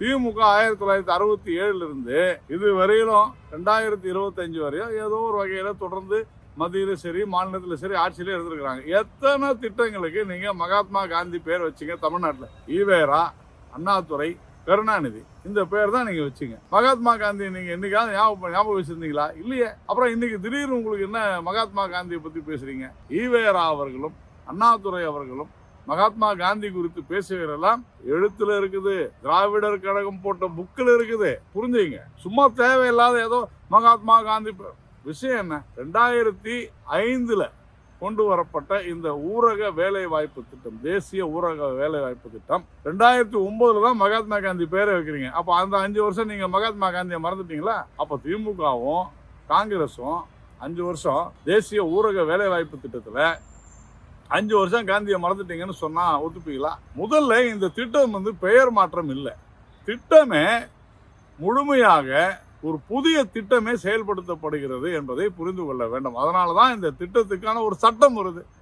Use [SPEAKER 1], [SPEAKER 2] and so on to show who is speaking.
[SPEAKER 1] திமுக 1967 இருந்து இது வரையிலும் 2025 வரையும் ஏதோ ஒரு வகையில தொடர்ந்து மத்தியிலும் சரி மாநிலத்திலும் சரி ஆட்சியிலே இருந்திருக்கிறாங்க. எத்தனை திட்டங்களுக்கு நீங்க மகாத்மா காந்தி பேர் வச்சீங்க தமிழ்நாட்டில்? ஈவேரா, அண்ணாதுரை, கருணாநிதி இந்த பேர் தான் நீங்க வச்சீங்க. மகாத்மா காந்தி நீங்க என்னைக்காவது ஞாபகம் வச்சிருந்தீங்களா? இல்லையே. அப்புறம் இன்னைக்கு திடீர்னு உங்களுக்கு என்ன மகாத்மா காந்தியை பத்தி பேசுறீங்க? ஈவேரா அவர்களும் அண்ணாதுரை அவர்களும் மகாத்மா காந்தி குறித்து பேசுகிறதெல்லாம் எழுத்துல இருக்குது, திராவிடர் கழகம் போட்ட புக்கில் இருக்குது. புரிஞ்சுங்க. சும்மா தேவையில்லாத ஏதோ மகாத்மா காந்தி விஷயம் என்ன? 2005 கொண்டு வரப்பட்ட இந்த ஊரக வேலை வாய்ப்பு திட்டம், தேசிய ஊரக வேலை வாய்ப்பு திட்டம் 2009 தான் மகாத்மா காந்தி பேரை வைக்கிறீங்க. அப்ப அந்த 5 வருஷம் நீங்க மகாத்மா காந்தியை மறந்துட்டீங்களா? அப்ப திமுகவும் காங்கிரஸும் 5 வருஷம் தேசிய ஊரக வேலை வாய்ப்பு திட்டத்துல 5 வருஷம் காந்தியை மறந்துட்டீங்கன்னு சொன்னா ஒத்துப்பீங்களா? முதல்ல இந்த திட்டம் பெயர் மாற்றம் இல்லை. திட்டமே முழுமையாக ஒரு புதிய திட்டமே செயல்படுத்தப்படுகிறது என்பதை புரிந்து கொள்ள வேண்டும். அதனாலதான் இந்த திட்டத்துக்கான ஒரு சட்டம் வருது.